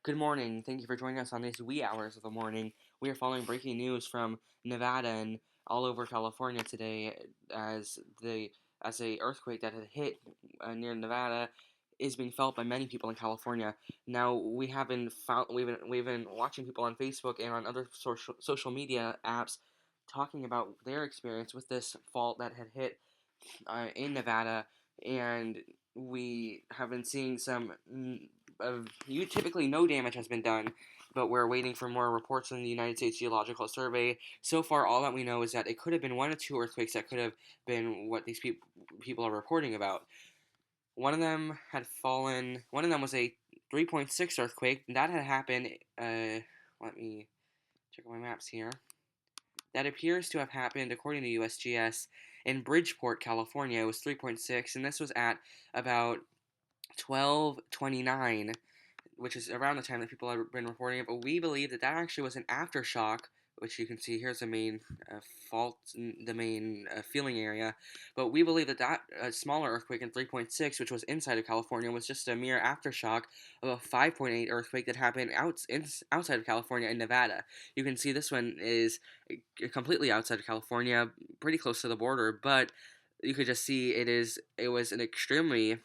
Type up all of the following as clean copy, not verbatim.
Good morning. Thank you for joining us on these wee hours of the morning. We are following breaking news from Nevada and all over California today as a earthquake that had hit near Nevada is being felt by many people in California. Now we've been watching people on Facebook and on other social media apps talking about their experience with this fault that had hit in Nevada, and we have been seeing some of you typically no damage has been done, but we're waiting for more reports from the United States Geological Survey. So far, all that we know is that it could have been one or two earthquakes that could have been what these people are reporting about. One of them had fallen. One of them was a 3.6 earthquake. That had happened. Let me check my maps here. That appears to have happened, according to USGS, in Bridgeport, California. It was 3.6, and this was at about 12:29, which is around the time that people have been reporting it. But we believe that that actually was an aftershock, which you can see here's the main fault, the main feeling area. But we believe that that smaller earthquake in 3.6, which was inside of California, was just a mere aftershock of a 5.8 earthquake that happened outside of California in Nevada. You can see this one is completely outside of California, pretty close to the border, but you could just see it was an extremely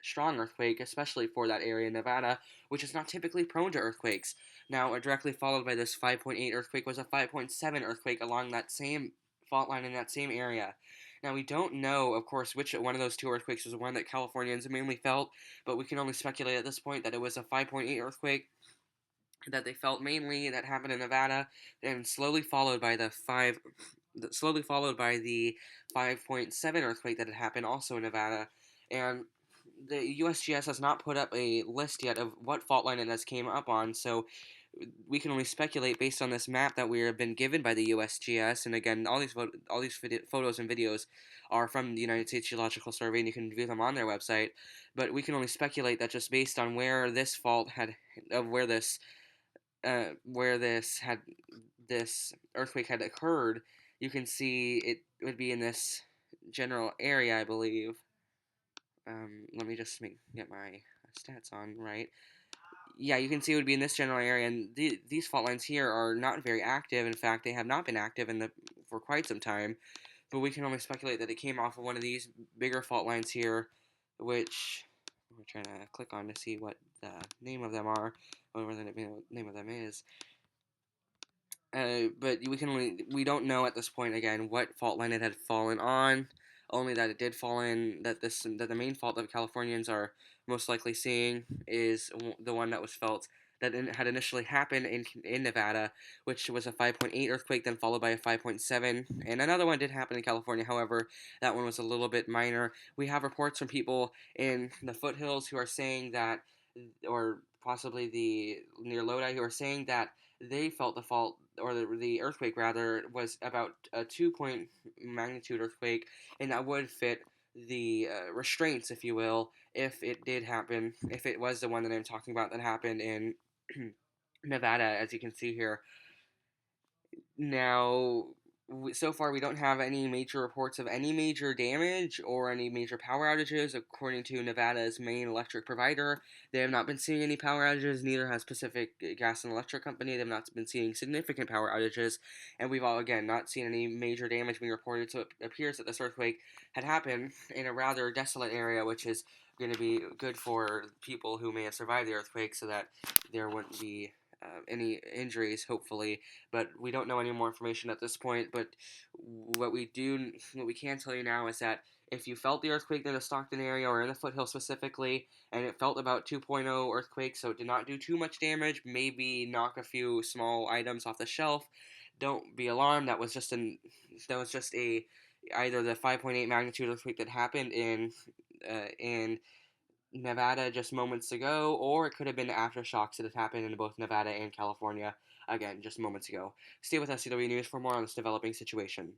strong earthquake, especially for that area in Nevada, which is not typically prone to earthquakes. Now, directly followed by this 5.8 earthquake was a 5.7 earthquake along that same fault line in that same area. Now, we don't know, of course, which one of those two earthquakes was the one that Californians mainly felt, but we can only speculate at this point that it was a 5.8 earthquake that they felt mainly that happened in Nevada, and slowly followed by the 5.7 earthquake that had happened also in Nevada. And the USGS has not put up a list yet of what fault line it has came up on, so we can only speculate based on this map that we have been given by the USGS. And again, all these photos and videos are from the United States Geological Survey, and you can view them on their website. But we can only speculate that just based on where this fault had, of where this earthquake had occurred, you can see it would be in this general area, I believe. Let me just get my stats on right. Yeah, you can see it would be in this general area, and these fault lines here are not very active. In fact, they have not been active for quite some time. But we can only speculate that it came off of one of these bigger fault lines here, which we're trying to click on to see what the name of them are, or what the name of them is. But we don't know at this point again what fault line it had fallen on. Only that it did fall in that the main fault that Californians are most likely seeing is the one that was felt that had initially happened in Nevada, which was a 5.8 earthquake, then followed by a 5.7, and another one did happen in California. However, that one was a little bit minor. We have reports from people in the foothills who are saying that, or possibly the near Lodi, who are saying that they felt the fault, or the earthquake rather, was about a 2 point magnitude earthquake, and that would fit the restraints, if you will, if it did happen, if it was the one that I'm talking about that happened in Nevada, as you can see here. Now, so far, we don't have any major reports of any major damage or any major power outages. According to Nevada's main electric provider, they have not been seeing any power outages. Neither has Pacific Gas and Electric Company. They have not been seeing significant power outages, and we've all again not seen any major damage being reported. So it appears that this earthquake had happened in a rather desolate area, which is going to be good for people who may have survived the earthquake, so that there wouldn't be any injuries, hopefully. But we don't know any more information at this point. But what we can tell you now is that if you felt the earthquake in the Stockton area or in the foothills specifically, and it felt about 2.0 earthquake, so it did not do too much damage, maybe knock a few small items off the shelf, don't be alarmed. That was just a either the 5.8 magnitude earthquake that happened in Nevada just moments ago, or it could have been aftershocks that have happened in both Nevada and California, again, just moments ago. Stay with SCW News for more on this developing situation.